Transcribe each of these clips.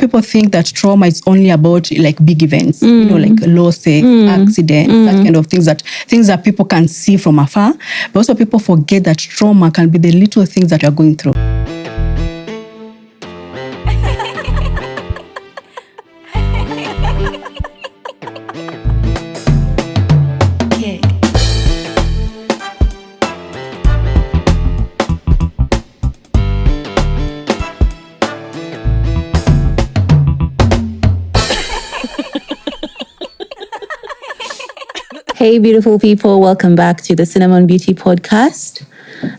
People think that trauma is only about like big events, like losses, accidents, that kind of things that people can see from afar. But also people forget that trauma can be the little things that you're going through. Hey, beautiful people. Welcome back to the Cinnamon Beauty Podcast.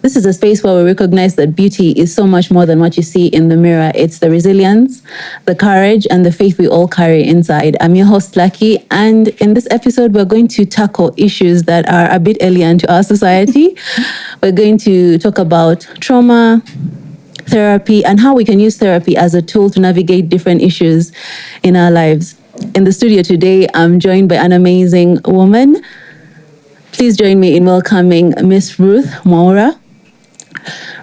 This is a space where we recognize that beauty is so much more than what you see in the mirror. It's the resilience, the courage, and the faith we all carry inside. I'm your host, Lucky, and in this episode, we're going to tackle issues that are a bit alien to our society. We're going to talk about trauma, therapy, and how we can use therapy as a tool to navigate different issues in our lives. In the studio today, I'm joined by an amazing woman. Please join me in welcoming Miss Ruth Mwaura.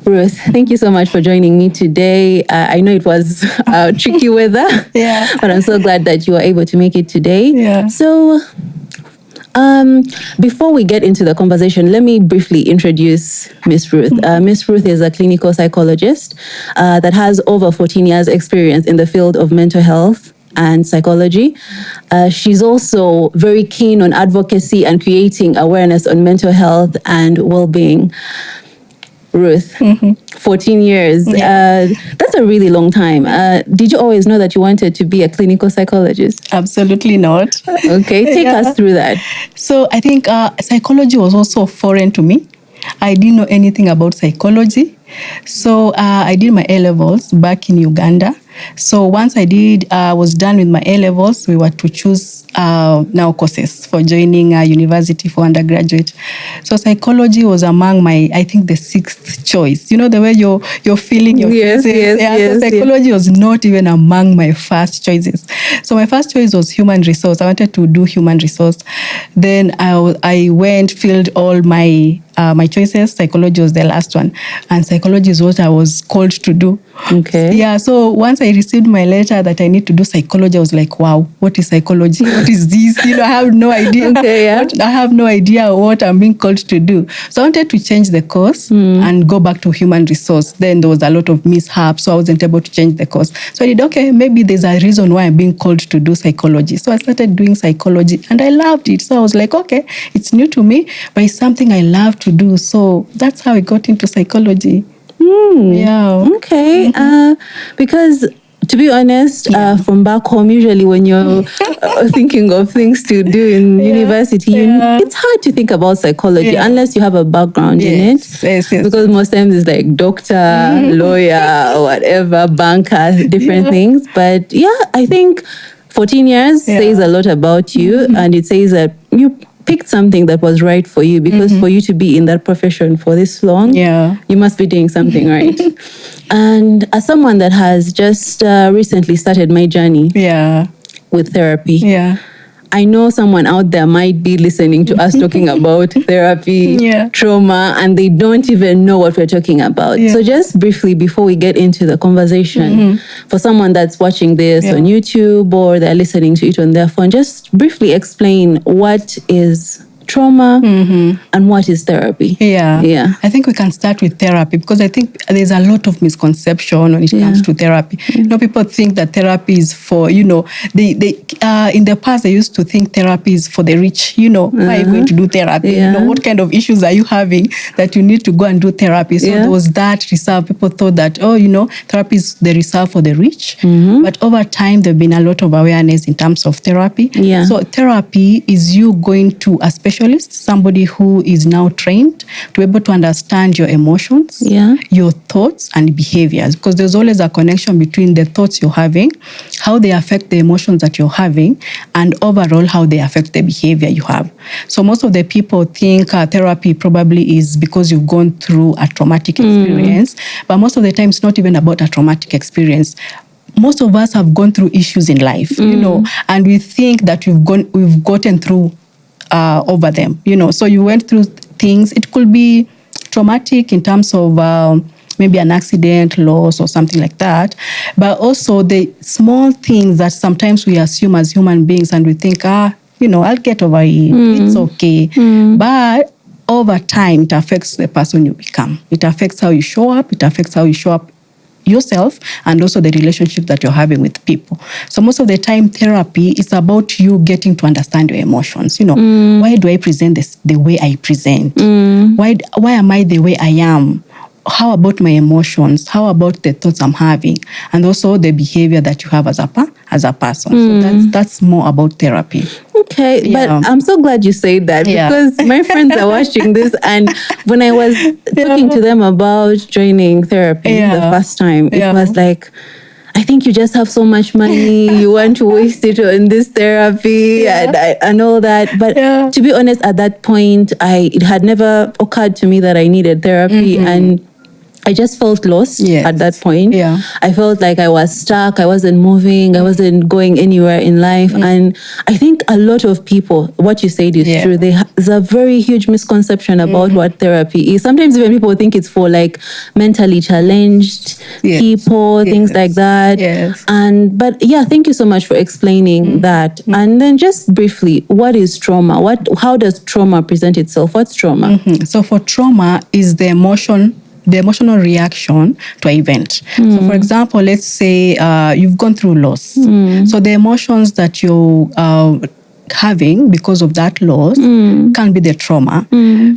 Ruth, thank you so much for joining me today. I know it was tricky weather, but I'm so glad that you were able to make it today. Yeah. So, before we get into the conversation, let me briefly introduce Miss Ruth. Miss Ruth is a clinical psychologist that has over 14 years experience in the field of mental health and psychology. She's also very keen on advocacy and creating awareness on mental health and well-being. Ruth, 14 years. That's a really long time. Did you always know that you wanted to be a clinical psychologist? Absolutely not. Okay, take us through that. So I think psychology was also foreign to me. I didn't know anything about psychology. So I did my A-levels back in Uganda. So once I was done with my A-levels, we were to choose now courses for joining a university for undergraduate. So psychology was among I think the sixth choice. You know, the way you're feeling your Yes. So psychology was not even among my first choices. So my first choice was human resource. I wanted to do human resource. Then I went, filled all my choices. Psychology was the last one. And psychology is what I was called to do. Okay. Yeah, so once I received my letter that I need to do psychology, I was like, wow, what is psychology? What is this? I have no idea. Okay, yeah. I have no idea what I'm being called to do. So I wanted to change the course and go back to human resource. Then there was a lot of mishaps, so I wasn't able to change the course. So I did, maybe there's a reason why I'm being called to do psychology. So I started doing psychology and I loved it. So I was like, okay, it's new to me, but it's something I love to do. So that's how I got into psychology. Yeah. Okay. Because to be honest, from back home, usually when you're thinking of things to do in university, it's hard to think about psychology unless you have a background in it. Yes. Because most times it's like doctor, lawyer, or whatever, banker, different things. But I think 14 years says a lot about you, and it says that you picked something that was right for you, because for you to be in that profession for this long, you must be doing something right. And as someone that has just recently started my journey with therapy, I know someone out there might be listening to us talking about therapy, trauma, and they don't even know what we're talking about. So just briefly, before we get into the conversation, for someone that's watching this on YouTube or they're listening to it on their phone, just briefly explain what is trauma and what is therapy. I think we can start with therapy, because I think there's a lot of misconception when it comes to therapy. People think that therapy is for, they in the past they used to think therapy is for the rich. Why are you going to do therapy? What kind of issues are you having that you need to go and do therapy? So there was that reserve. People thought that, therapy is the reserve for the rich. But over time, there's been a lot of awareness in terms of therapy. So therapy is you going to a specialist, somebody who is now trained to be able to understand your emotions, your thoughts and behaviors, because there's always a connection between the thoughts you're having, how they affect the emotions that you're having, and overall how they affect the behavior you have. So most of the people think therapy probably is because you've gone through a traumatic experience, but most of the time it's not even about a traumatic experience. Most of us have gone through issues in life, and we think that we've gotten through over them, So you went through things. It could be traumatic in terms of maybe an accident, loss, or something like that. But also the small things that sometimes we assume as human beings, and we think, I'll get over it. It's okay. But over time, it affects the person you become. It affects how you show up. It affects how you show up yourself, and also the relationship that you're having with people. So most of the time, therapy is about you getting to understand your emotions. Why do I present this the way I present? Why am I the way I am? How about my emotions? How about the thoughts I'm having? And also the behavior that you have as a person. So that's more about therapy. Okay, but I'm so glad you said that, because my friends are watching this, and when I was talking to them about joining therapy the first time, it was like, I think you just have so much money, you want to waste it on this therapy and all that. But to be honest, at that point, it had never occurred to me that I needed therapy, and I just felt lost at that point. I felt like I was stuck. I wasn't moving. I wasn't going anywhere in life. And I think a lot of people, what you said is true. There's a very huge misconception about what therapy is. Sometimes even people think it's for like mentally challenged people, things like that. But thank you so much for explaining that. And then just briefly, what is trauma? How does trauma present itself? What's trauma? So for trauma is the emotional reaction to an event. So for example, let's say you've gone through loss. So the emotions that you having because of that loss can be the trauma.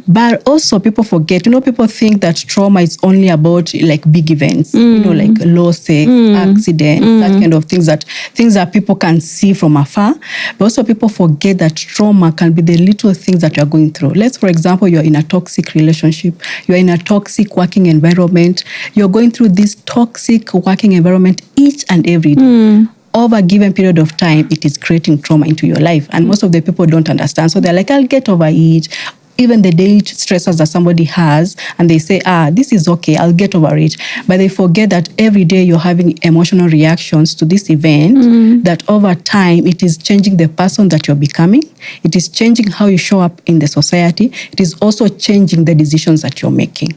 But also people forget, people think that trauma is only about like big events, like losses, accidents, that kind of things that people can see from afar. But also people forget that trauma can be the little things that you're going through. Let's, for example, you're in a toxic relationship, you're in a toxic working environment, you're going through this toxic working environment each and every day. Over a given period of time, it is creating trauma into your life. And most of the people don't understand. So they're like, I'll get over it. Even the daily stressors that somebody has, and they say, this is okay, I'll get over it. But they forget that every day you're having emotional reactions to this event, that over time, it is changing the person that you're becoming. It is changing how you show up in the society. It is also changing the decisions that you're making.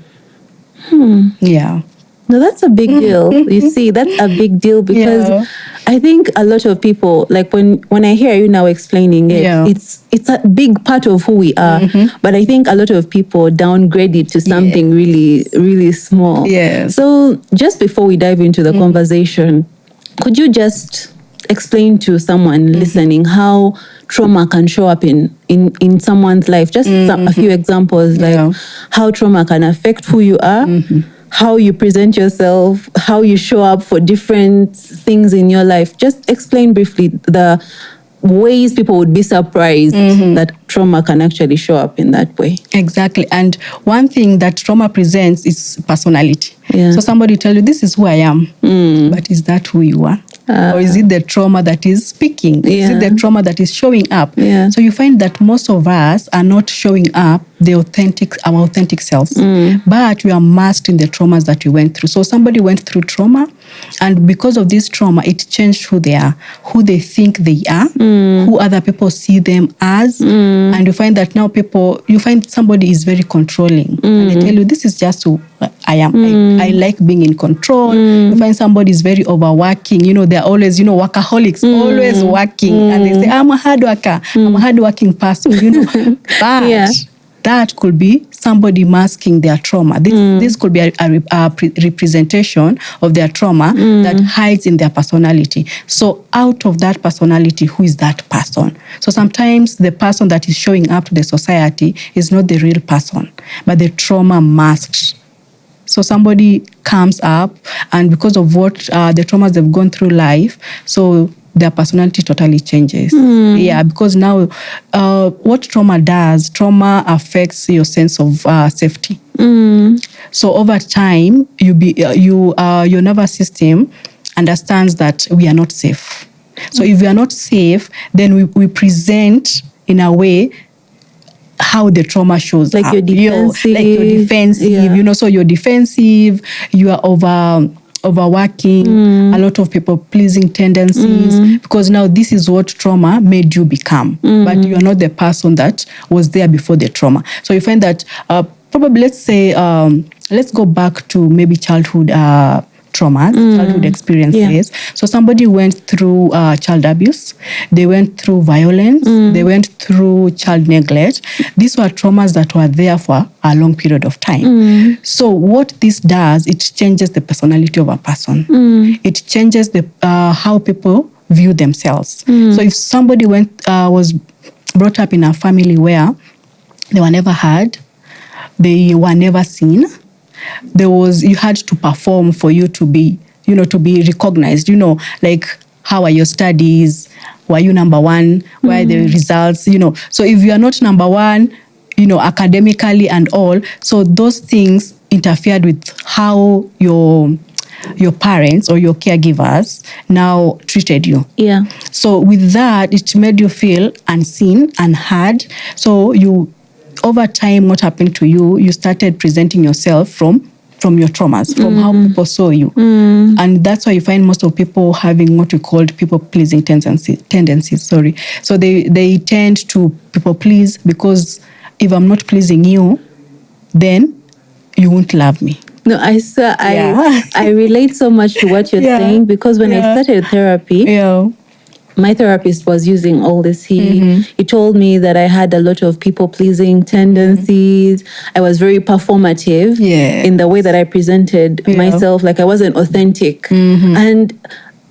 Yeah. No, that's a big deal. You see, that's a big deal, because I think a lot of people, like when I hear you now explaining it, it's a big part of who we are. But I think a lot of people downgrade it to something really, really small. So just before we dive into the conversation, could you just explain to someone listening how trauma can show up in someone's life? Just a few examples, like how trauma can affect who you are, how you present yourself, how you show up for different things in your life. Just explain briefly the ways people would be surprised that trauma can actually show up in that way. Exactly. And one thing that trauma presents is personality. So somebody tell you, this is who I am, but is that who you are? Or is it the trauma that is speaking? Is it the trauma that is showing up? So you find that most of us are not showing up our authentic selves, but we are masked in the traumas that we went through. So somebody went through trauma, and because of this trauma, it changed who they are, who they think they are, who other people see them as. And you find that now you find somebody is very controlling, and they tell you, this is just who I am. I like being in control. You find somebody is very overworking. They're always, workaholics, always working. And they say, I'm a hard worker. I'm a hardworking person, But that could be somebody masking their trauma. This could be a representation of their trauma that hides in their personality. So out of that personality, who is that person? So sometimes the person that is showing up to the society is not the real person, but the trauma masked. So somebody comes up, and because of what the traumas they've gone through life, so their personality totally changes. Because now what trauma does, trauma affects your sense of safety. So over time, your nervous system understands that we are not safe. So if we are not safe, then we present in a way how the trauma shows like up. You're defensive. So you're defensive, you are overworking, a lot of people-pleasing tendencies, because now this is what trauma made you become, but you are not the person that was there before the trauma. So you find that probably let's say, let's go back to maybe childhood traumas, childhood experiences. So somebody went through child abuse, they went through violence, they went through child neglect. These were traumas that were there for a long period of time. So what this does, it changes the personality of a person. It changes the how people view themselves. So if somebody was brought up in a family where they were never heard, they were never seen, you had to perform for you to be, to be recognized, like, how are your studies? Were you number one? Where are the results? So if you are not number one, academically and all, so those things interfered with how your parents or your caregivers now treated you. Yeah. So with that, it made you feel unseen, unheard. So over time, what happened to you? You started presenting yourself from your traumas, from how people saw you. And that's why you find most of people having what we called people-pleasing tendencies. So they tend to people-please because if I'm not pleasing you, then you won't love me. No, I relate so much to what you're saying, because when I started therapy, my therapist was using all this. He told me that I had a lot of people-pleasing tendencies. I was very performative in the way that I presented myself, like I wasn't authentic. And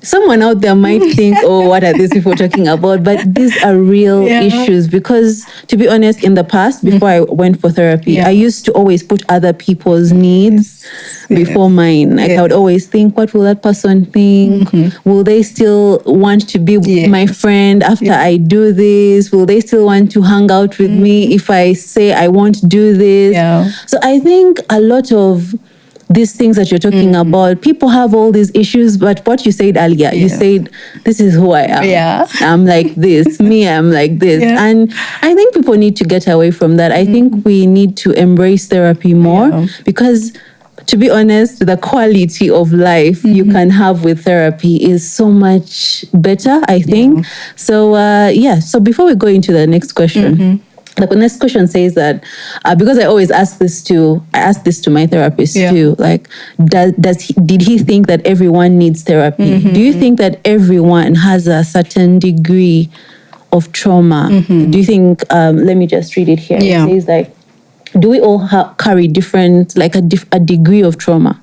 someone out there might think, oh, what are these people talking about? But these are real issues, because, to be honest, in the past, before I went for therapy, I used to always put other people's needs before mine. Like I would always think, what will that person think? Will they still want to be my friend after I do this? Will they still want to hang out with me if I say I won't do this? So I think a lot of these things that you're talking about, people have all these issues, but what you said earlier, you said, this is who I am. I'm like this. I'm like this. And I think people need to get away from that. I think we need to embrace therapy more, because, to be honest, the quality of life you can have with therapy is so much better, I think. So, so before we go into the next question, the next question says that, because I always ask this to my therapist too, like, did he think that everyone needs therapy? Do you think that everyone has a certain degree of trauma? Do you think, let me just read it here. It says, like, do we all carry different, like a degree of trauma?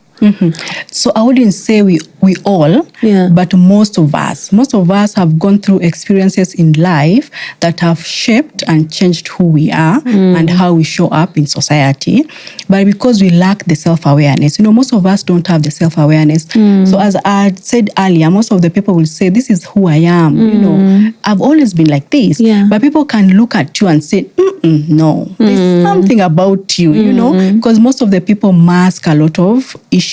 So I wouldn't say we all, but most of us have gone through experiences in life that have shaped and changed who we are and how we show up in society. But because we lack the self-awareness, most of us don't have the self-awareness. So as I said earlier, most of the people will say, this is who I am. I've always been like this. But people can look at you and say, no, there's something about you, because most of the people mask a lot of issues.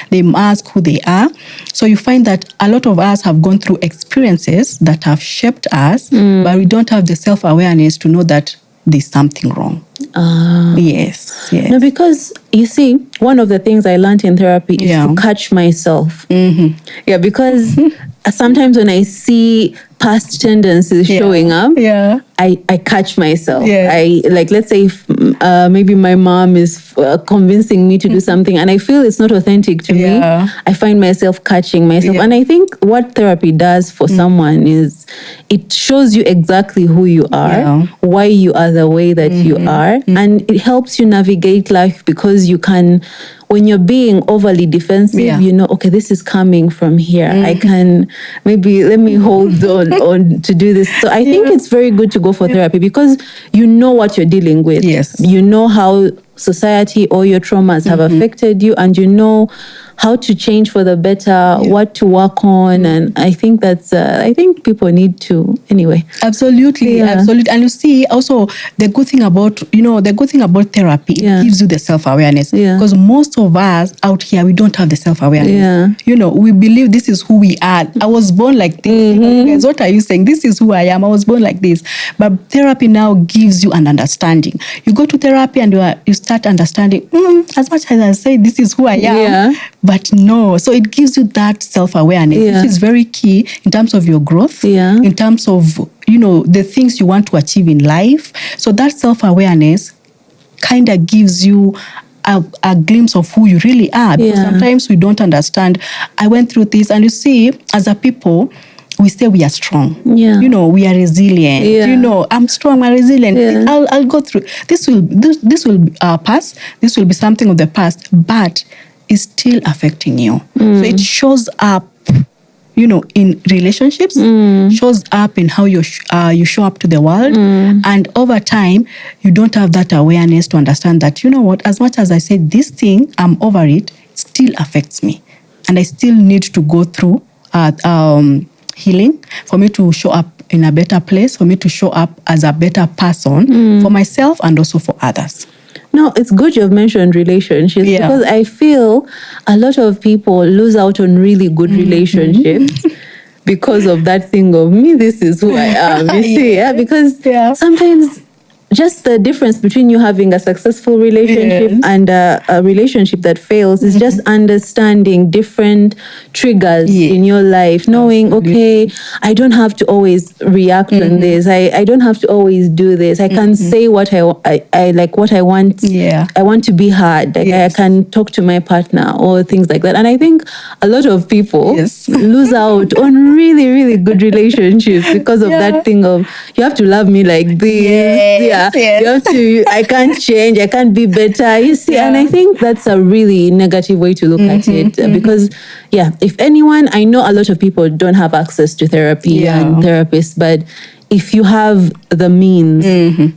They mask who they are. So you find that a lot of us have gone through experiences that have shaped us, but we don't have the self-awareness to know that there's something wrong. Yes. No, because you see, one of the things I learned in therapy is to catch myself. Because sometimes when I see past tendencies showing up, I catch myself. Let's say if, maybe my mom is convincing me to do something and I feel it's not authentic to me, I find myself catching myself. And I think what therapy does for someone is it shows you exactly who you are, why you are the way that you are, and it helps you navigate life, because you can, when you're being overly defensive, okay, this is coming from here. I can, maybe let me hold on to do this. So I think it's very good to go for therapy, because you know what you're dealing with. You know how society or your traumas have affected you, and you know how to change for the better, what to work on. And I think that's, I think people need to, anyway. Absolutely. And you see, also, the good thing about therapy, it gives you the self-awareness. Because most of us out here, we don't have the self-awareness. We believe this is who we are. I was born like this. Guys, what are you saying? This is who I am. I was born like this. But therapy now gives you an understanding. You go to therapy and you start understanding, as much as I say, this is who I am. But no, so it gives you that self-awareness, which is very key in terms of your growth, in terms of, the things you want to achieve in life. So that self-awareness kind of gives you a glimpse of who you really are. Because sometimes we don't understand. I went through this, and you see, as a people, we say we are strong. Yeah. You know, we are resilient. Yeah. You know, I'm strong, I'm resilient. Yeah. I'll go through. This will pass. This will be something of the past, but it's still affecting you. So it shows up, you know, in relationships, shows up in how you show up to the world. And over time, you don't have that awareness to understand that, you know what, as much as I say this thing, I'm over it, it still affects me. And I still need to go through healing for me to show up in a better place, for me to show up as a better person for myself and also for others. No, it's good you've mentioned relationships because I feel a lot of people lose out on really good relationships because of that thing of me, this is who I am. You see, because sometimes just the difference between you having a successful relationship and a relationship that fails is just understanding different triggers in your life, knowing, okay, I don't have to always react on this. I don't have to always do this. I can say what I like, what I want. I want to be heard. Like I can talk to my partner or things like that. And I think a lot of people lose out on really, really good relationships because of that thing of, you have to love me like this. You have to, I can't change, I can't be better. You see, and I think that's a really negative way to look at it. Because, if anyone, I know a lot of people don't have access to therapy and therapists, but if you have the means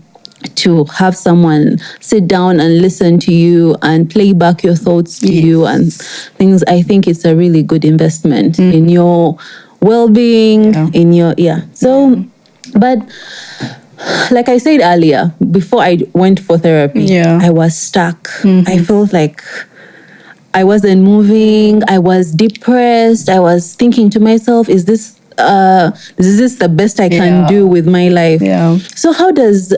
to have someone sit down and listen to you and play back your thoughts to you and things, I think it's a really good investment in your well-being, in your, So, but like I said earlier, before I went for therapy, I was stuck. I felt like I wasn't moving. I was depressed. I was thinking to myself, is this the best I can do with my life? So how does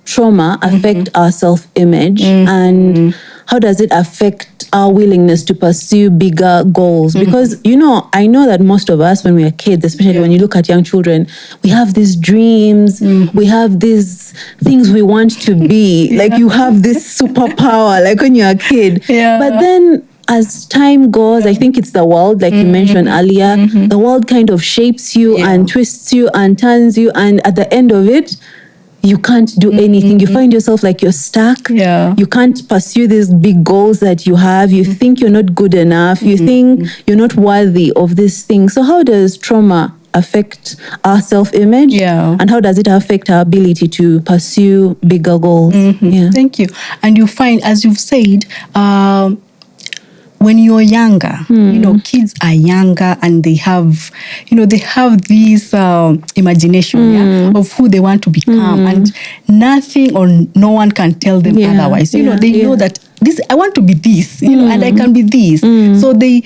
trauma affect our self-image and how does it affect our willingness to pursue bigger goals? Because, you know, I know that most of us, when we are kids, especially when you look at young children, we have these dreams, we have these things we want to be. Like you have this superpower, like when you're a kid. But then as time goes, I think it's the world, like you mentioned earlier, the world kind of shapes you and twists you and turns you. And at the end of it, you can't do anything. You find yourself like you're stuck. You can't pursue these big goals that you have. You think you're not good enough. You think you're not worthy of this thing. So how does trauma affect our self-image? And how does it affect our ability to pursue bigger goals? Thank you. And you find, as you've said, when you're younger, you know, kids are younger and they have, you know, they have this imagination of who they want to become, and nothing or no one can tell them otherwise. You know, they know that this, I want to be this, you know, and I can be this. So they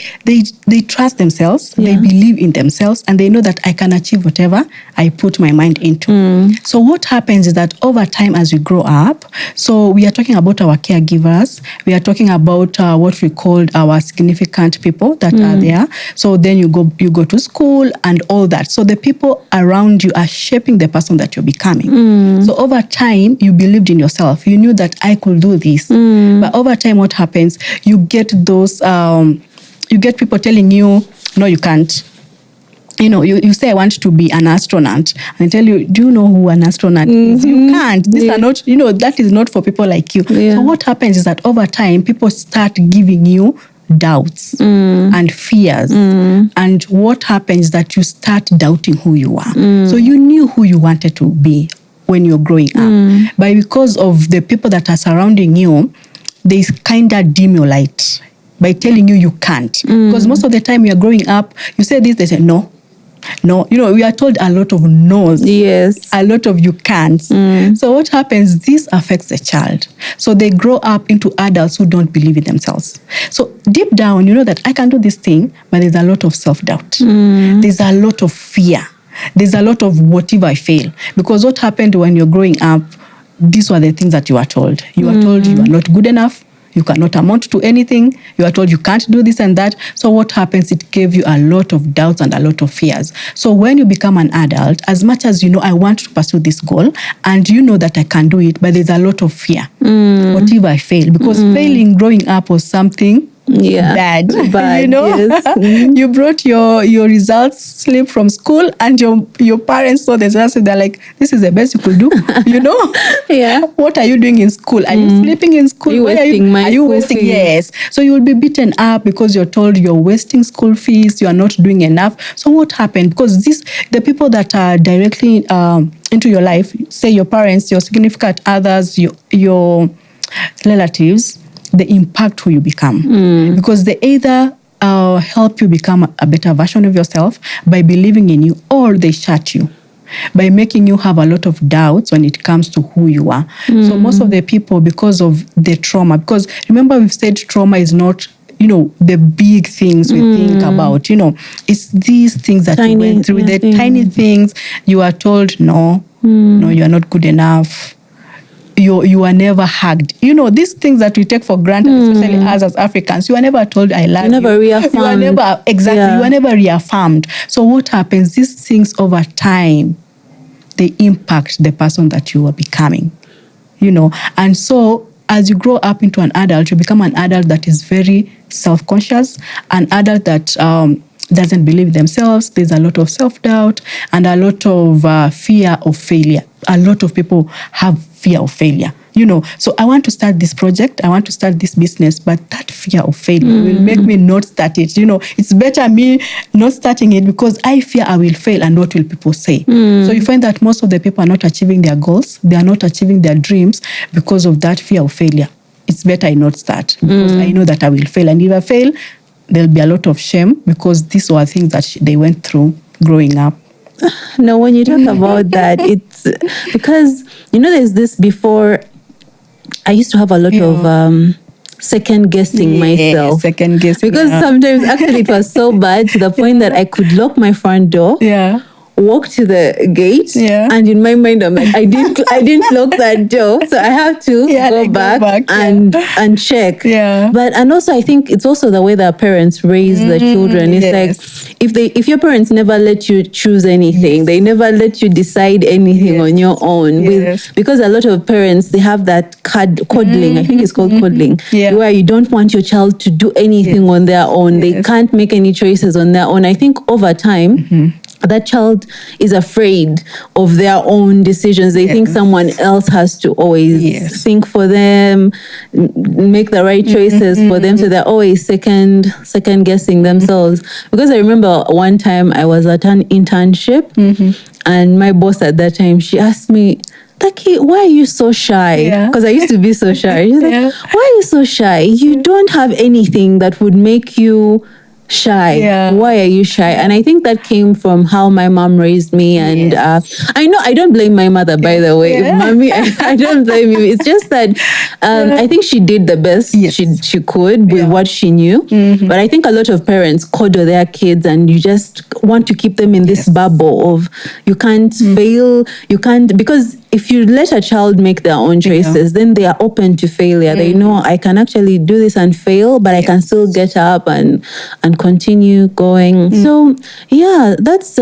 trust themselves, they believe in themselves, and they know that I can achieve whatever I put my mind into. So what happens is that over time as we grow up, so we are talking about our caregivers, we are talking about what we called our significant people that are there. So then you go to school and all that. So the people around you are shaping the person that you're becoming. So over time, you believed in yourself. You knew that I could do this. But over time, what happens? You get those, you get people telling you, no, you can't. You know, you say, I want to be an astronaut. And I tell you, do you know who an astronaut is? You can't. These are not, you know, that is not for people like you. So what happens is that over time, people start giving you doubts and fears. And what happens is that you start doubting who you are. So you knew who you wanted to be when you're growing up. But because of the people that are surrounding you, they kind of dim your light by telling you you can't. Because most of the time you're growing up, you say this, they say no. No, you know, we are told a lot of no's. A lot of you can't. So what happens, this affects the child. So they grow up into adults who don't believe in themselves. So deep down, you know that I can do this thing, but there's a lot of self-doubt. There's a lot of fear. There's a lot of what if I fail? Because what happened when you're growing up, these were the things that you were told. You were told you are not good enough. you cannot amount to anything. You are told you can't do this and that. So what happens? It gave you a lot of doubts and a lot of fears. So when you become an adult, as much as you know, I want to pursue this goal, and you know that I can do it, but there's a lot of fear. What if I fail? Because failing growing up was something bad. You know, yes. You brought your results slip from school, and your parents saw the results, and they're like, "This is the best you could do." You know, What are you doing in school? Are you sleeping in school? Are you wasting? Yes. So you will be beaten up because you're told you're wasting school fees. You are not doing enough. So what happened? Because the people that are directly into your life, say your parents, your significant others, your relatives, they impact who you become, because they either help you become a better version of yourself by believing in you, or they shut you by making you have a lot of doubts when it comes to who you are. So most of the people, because of the trauma, because remember we've said trauma is not, the big things we think about, it's these things that you went through, the tiny things. You are told, no, you are not good enough. You are never hugged. These things that we take for granted, especially us as Africans, you are never told, I love you. Never reaffirmed. You are never, you are never reaffirmed. So what happens? These things over time, they impact the person that you are becoming, And so as you grow up into an adult, you become an adult that is very self-conscious, an adult that doesn't believe themselves. There's a lot of self-doubt and a lot of fear of failure. A lot of people have fear of failure. So I want to start this project, I want to start this business, but that fear of failure will make me not start it. It's better me not starting it because I fear I will fail, and what will people say? So you find that most of the people are not achieving their goals, they are not achieving their dreams because of that fear of failure. It's better I not start because I know that I will fail, and if I fail, there'll be a lot of shame because these were things that they went through growing up. No, when you talk about that, it's because, there's this before, I used to have a lot of second guessing myself. Second guessing. Because sometimes actually it was so bad to the point that I could lock my front door. Walk to the gate, and in my mind I'm like, I didn't lock that door, so I have to go back and check. But and also I think it's also the way that parents raise the children. It's like if your parents never let you choose anything, they never let you decide anything on your own. Because a lot of parents, they have that coddling. I think it's called coddling, where you don't want your child to do anything on their own. They can't make any choices on their own. I think over time, that child is afraid of their own decisions. They think someone else has to always think for them, make the right choices for them. So they're always second guessing themselves. Because I remember one time I was at an internship, and my boss at that time, she asked me, Taki, why are you so shy? Because I used to be so shy. She's like, why are you so shy? You don't have anything that would make you shy. Why are you shy? And I think that came from how my mom raised me. And I know I don't blame my mother, by the way. Mommy, I don't blame you. It's just that I think she did the best she could with what she knew. But I think a lot of parents coddle their kids, and you just want to keep them in this bubble of you can't fail, you can't, because if you let a child make their own choices, then they are open to failure. They know I can actually do this and fail, but I can still get up and continue going. So that's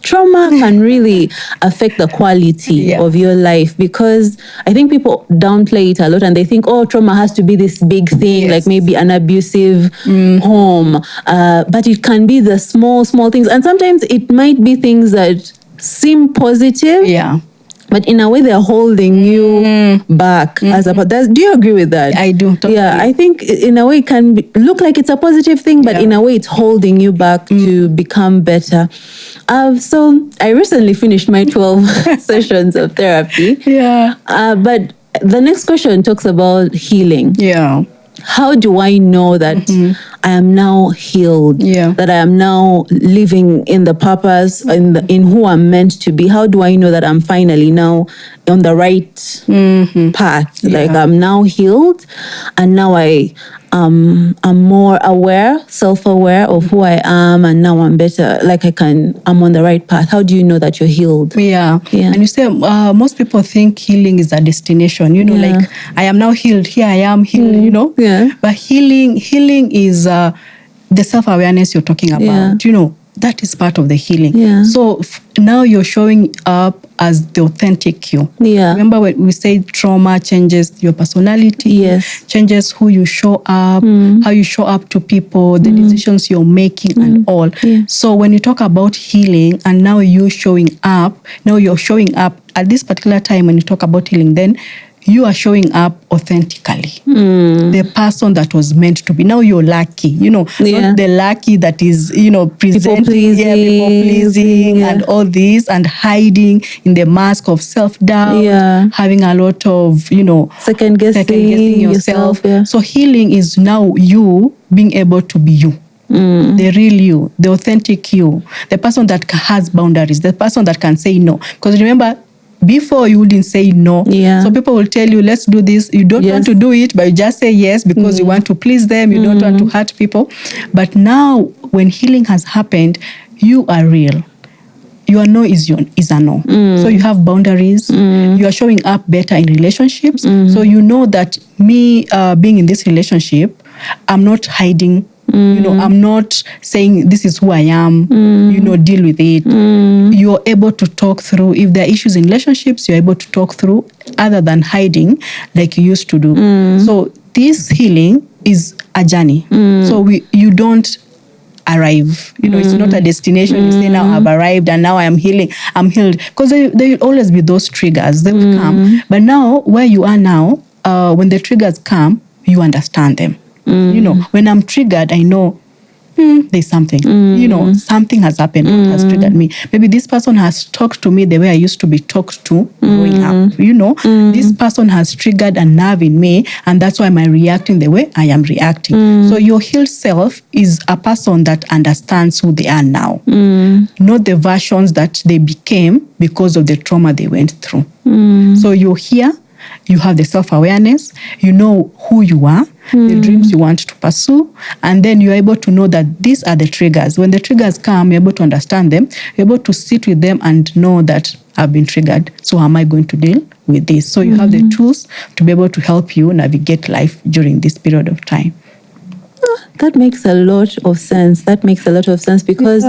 trauma can really affect the quality of your life, because I think people downplay it a lot and they think, oh, trauma has to be this big thing, like maybe an abusive home. But it can be the small things. And sometimes it might be things that seem positive. But in a way, they're holding you back. As a do you agree with that? I do. Totally. I think in a way it can look like it's a positive thing, but in a way it's holding you back to become better. So I recently finished my 12 sessions of therapy. But the next question talks about healing. How do I know that I am now healed? That I am now living in the purpose, in who I'm meant to be? How do I know that I'm finally now on the right path? Like I'm now healed, and now I'm more aware, self-aware of who I am, and now I'm better. Like I'm on the right path. How do you know that you're healed? Yeah. And you say most people think healing is a destination. Like I am now healed. Here I am healed. Yeah. But healing is the self-awareness you're talking about. That is part of the healing. Yeah. So now you're showing up as the authentic you. Yeah. Remember when we say trauma changes your personality, yes, changes who you show up, how you show up to people, the decisions you're making and all. Yeah. So when you talk about healing and now you're showing up at this particular time when you talk about healing, then you are showing up authentically. The person that was meant to be. Now you're lucky, not the lucky that is, presenting, people pleasing and all this and hiding in the mask of self-doubt, having a lot of, second guessing yourself. So healing is now you being able to be you. The real you, the authentic you, the person that has boundaries, the person that can say no. Because remember, before you wouldn't say no. So people will tell you, let's do this. You don't want to do it, but you just say yes because you want to please them. You don't want to hurt people. But now when healing has happened, you are real. Your no is a no. So you have boundaries. You are showing up better in relationships. So you know that me being in this relationship, I'm not hiding. I'm not saying this is who I am, deal with it. You're able to talk through. If there are issues in relationships, you're able to talk through other than hiding like you used to do. So this healing is a journey. So you don't arrive. It's not a destination. You say, now I've arrived and now I'm healing. I'm healed. Because there will always be those triggers. They will come. But now, where you are now, when the triggers come, you understand them. When I'm triggered, I know there's something. Something has happened. What has triggered me? Maybe this person has talked to me the way I used to be talked to growing up. This person has triggered a nerve in me, and that's why I'm reacting the way I am reacting. So your healed self is a person that understands who they are now, not the versions that they became because of the trauma they went through. So you're here. You have the self-awareness, you know who you are, the dreams you want to pursue, and then you're able to know that these are the triggers. When the triggers come, you're able to understand them, you're able to sit with them and know that I've been triggered, so how am I going to deal with this? So you have the tools to be able to help you navigate life during this period of time. That makes a lot of sense. Because,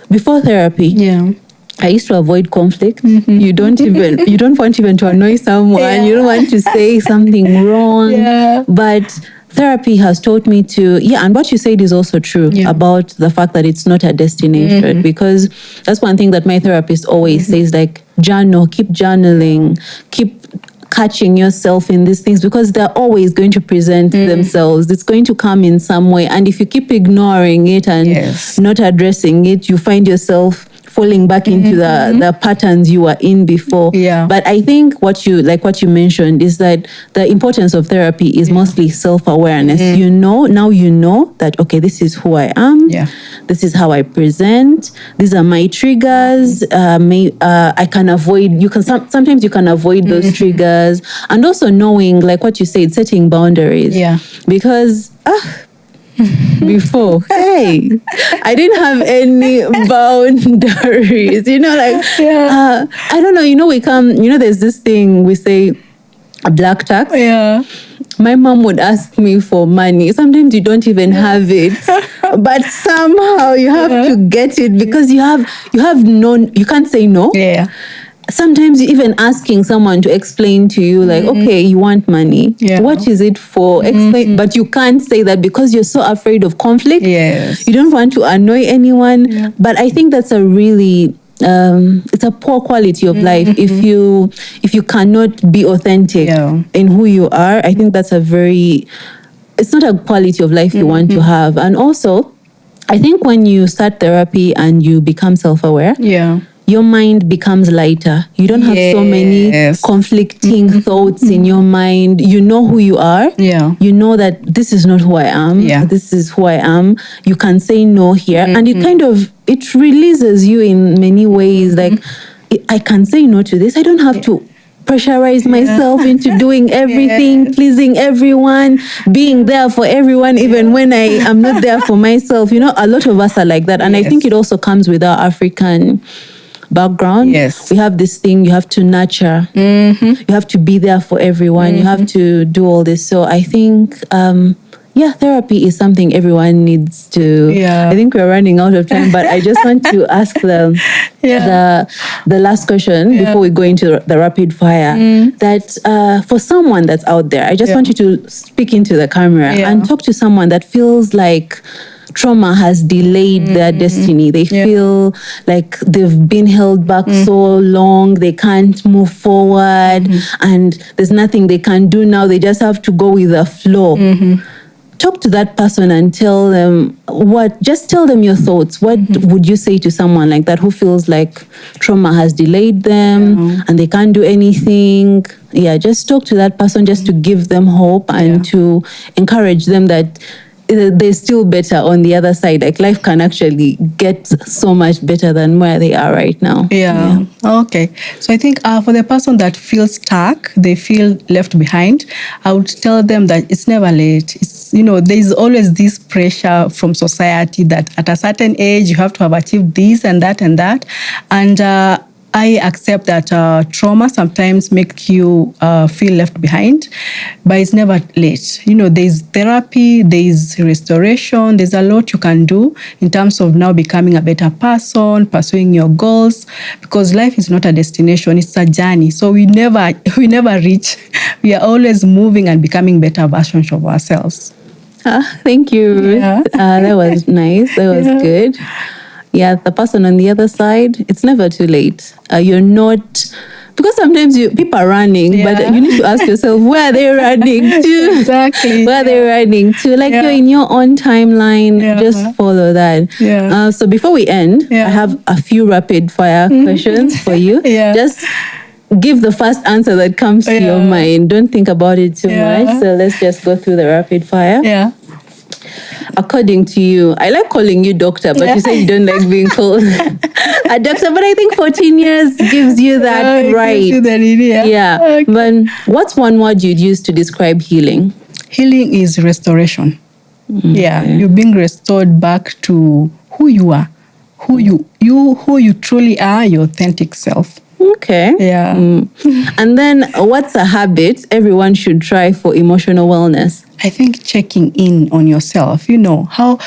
before therapy, I used to avoid conflict. You don't want even to annoy someone. You don't want to say something wrong. But therapy has taught me to, and what you said is also true about the fact that it's not a destination. Because that's one thing that my therapist always says, like, journal, keep journaling, keep catching yourself in these things, because they're always going to present themselves. It's going to come in some way. And if you keep ignoring it and not addressing it, you find yourself falling back into the patterns you were in before. But I think what you mentioned is that the importance of therapy is mostly self-awareness. Now you know that, okay, this is who I am. This is how I present. These are my triggers. I can avoid, sometimes you can avoid those triggers. And also knowing, like what you said, setting boundaries. Because, before, I didn't have any boundaries. I don't know, there's this thing we say, a black tax. My mom would ask me for money. Sometimes you don't even have it, but somehow you have to get it because you can't say no. Sometimes even asking someone to explain to you, like, okay, you want money. What is it for? Explain, but you can't say that because you're so afraid of conflict. You don't want to annoy anyone. But I think that's a really, it's a poor quality of life. If you cannot be authentic in who you are, I think that's it's not a quality of life you want to have. And also, I think when you start therapy and you become self-aware, your mind becomes lighter. You don't have so many conflicting thoughts in your mind. You know who you are. You know that this is not who I am. This is who I am. You can say no here. And it releases you in many ways. Like, I can say no to this. I don't have to pressurize myself into doing everything, pleasing everyone, being there for everyone, even when I am not there for myself. You know, a lot of us are like that. And I think it also comes with our African background. Yes. We have this thing, you have to nurture, you have to be there for everyone, you have to do all this. So I think, therapy is something everyone needs to. I think we're running out of time, but I just want to ask the last question before we go into the rapid fire. That for someone that's out there, I just want you to speak into the camera and talk to someone that feels like trauma has delayed their destiny. They feel like they've been held back so long, they can't move forward, and there's nothing they can do now. They just have to go with the flow. Talk to that person and tell them just tell them your thoughts. What would you say to someone like that who feels like trauma has delayed them and they can't do anything? Yeah, just talk to that person just to give them hope and to encourage them that they're still better on the other side. Like life can actually get so much better than where they are right now. Yeah. Okay. So I think for the person that feels stuck, they feel left behind, I would tell them that it's never late. It's, there's always this pressure from society that at a certain age, you have to have achieved this and that and that. And I accept that trauma sometimes make you feel left behind, but it's never late. There's therapy, there's restoration, there's a lot you can do in terms of now becoming a better person, pursuing your goals, because life is not a destination, it's a journey. So we never reach. We are always moving and becoming better versions of ourselves. Thank you, Ruth. That was nice. That was good. Yeah, the person on the other side, it's never too late. You're not, because sometimes people are running, but you need to ask yourself, where are they running to? Exactly. Where are they running to? Like you're in your own timeline, just follow that. So before we end, I have a few rapid fire questions for you. Just give the first answer that comes to your mind. Don't think about it too much. So let's just go through the rapid fire. According to you, I like calling you doctor, but you say you don't like being called a doctor. But I think 14 years gives you that right. Gives you that idea. Yeah. But what's one word you'd use to describe healing? Healing is restoration. Yeah, you're being restored back to who you are, who you truly are, your authentic self. Okay. Yeah. And then what's a habit everyone should try for emotional wellness? I think checking in on yourself. How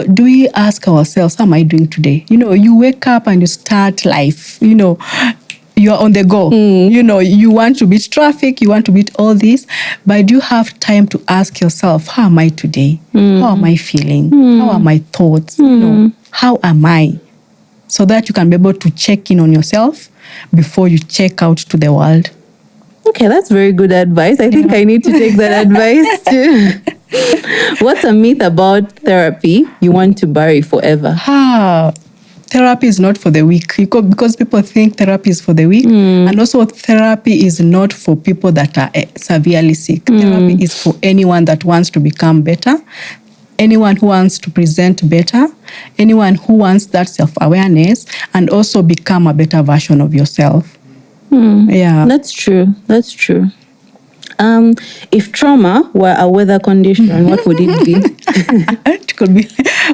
do we ask ourselves, how am I doing today? You wake up and you start life. You're on the go. You want to beat traffic, you want to beat all this, but do you have time to ask yourself, how am I today? How am I feeling? How are my thoughts? How am I? So that you can be able to check in on yourself before you check out to the world. Okay, that's very good advice. I think I need to take that advice too. What's a myth about therapy you want to bury forever? Therapy is not for the weak, because people think therapy is for the weak. And also therapy is not for people that are severely sick. Therapy is for anyone that wants to become better, anyone who wants to present better, anyone who wants that self-awareness and also become a better version of yourself. Yeah. That's true. If trauma were a weather condition, what would it be? It could be,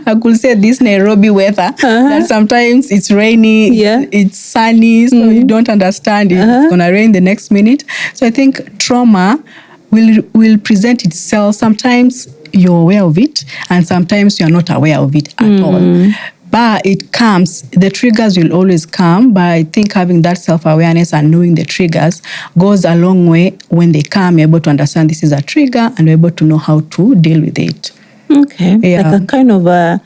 I could say this Nairobi weather, that sometimes it's rainy, it's sunny, so you don't understand it's going to rain the next minute. So I think trauma will present itself. Sometimes you're aware of it, and sometimes you're not aware of it at all. But it comes, the triggers will always come, but I think having that self-awareness and knowing the triggers goes a long way. When they come, you're able to understand this is a trigger and you're able to know how to deal with it. Okay. Like a kind of a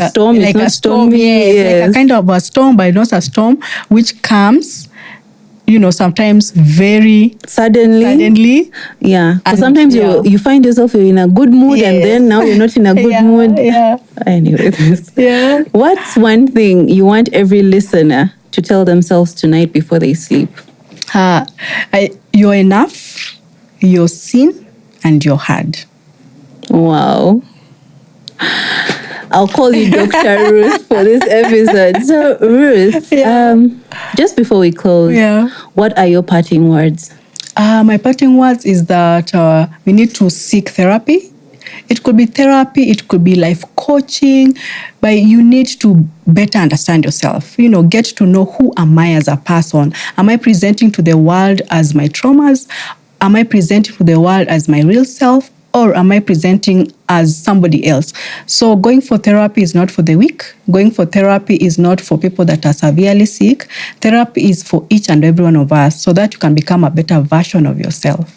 storm. Like a storm, yes. Like a kind of a storm, but not a storm, which comes sometimes very suddenly. Yeah. So sometimes you find yourself in a good mood and then now you're not in a good mood. Anyway. What's one thing you want every listener to tell themselves tonight before they sleep? You're enough, you're seen, and you're heard. Wow. I'll call you Dr. Ruth for this episode. So, Ruth, just before we close, what are your parting words? My parting words is that we need to seek therapy. It could be therapy, it could be life coaching, but you need to better understand yourself. Get to know, who am I as a person? Am I presenting to the world as my traumas? Am I presenting to the world as my real self? Or am I presenting as somebody else? So going for therapy is not for the weak. Going for therapy is not for people that are severely sick. Therapy is for each and every one of us, so that you can become a better version of yourself.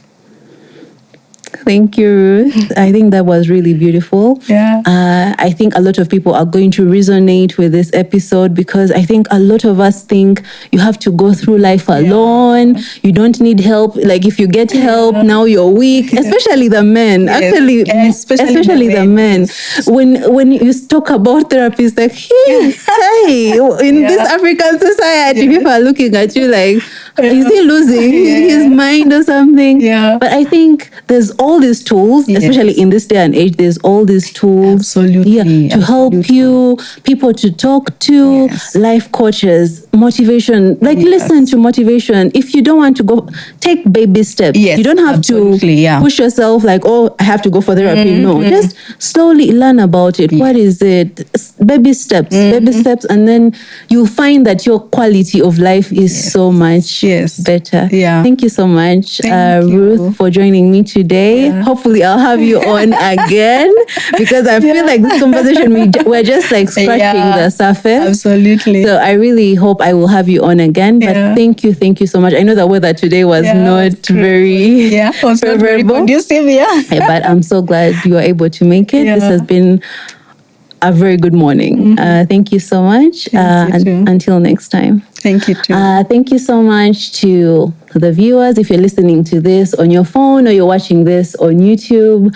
Thank you, Ruth. I think that was really beautiful. I think a lot of people are going to resonate with this episode, because I think a lot of us think you have to go through life alone. You don't need help. Like, if you get help, now you're weak. Especially the men. Actually, especially the men. When you talk about therapists, like, hey, in this African society, people are looking at you like, is he losing his mind or something? But I think there's all these tools, especially in this day and age, there's all these tools to help you, people to talk to, life coaches, motivation. Like, listen to motivation. If you don't want to go, take baby steps. You don't have to push yourself like, oh, I have to go for therapy. No, just slowly learn about it. What is it? Baby steps, and then you'll find that your quality of life is so much better. Thank you so much, Ruth, for joining me today. Hopefully I'll have you on again, because I feel like this conversation, we're just like scratching the surface. Absolutely. So I really hope I will have you on again. But thank you so much. I know the weather today was not very favorable. Conducive, but I'm so glad you were able to make it. This has been a very good morning. Thank you so much. Until next time. Thank you too. Thank you so much to the viewers. If you're listening to this on your phone or you're watching this on YouTube,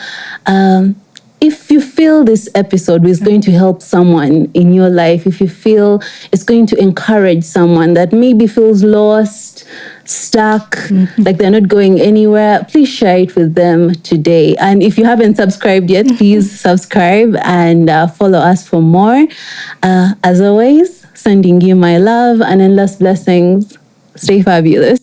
if you feel this episode is going to help someone in your life, if you feel it's going to encourage someone that maybe feels lost, stuck, like they're not going anywhere, please share it with them today. And if you haven't subscribed yet, please subscribe and follow us for more. As always, sending you my love and endless blessings. Stay fabulous.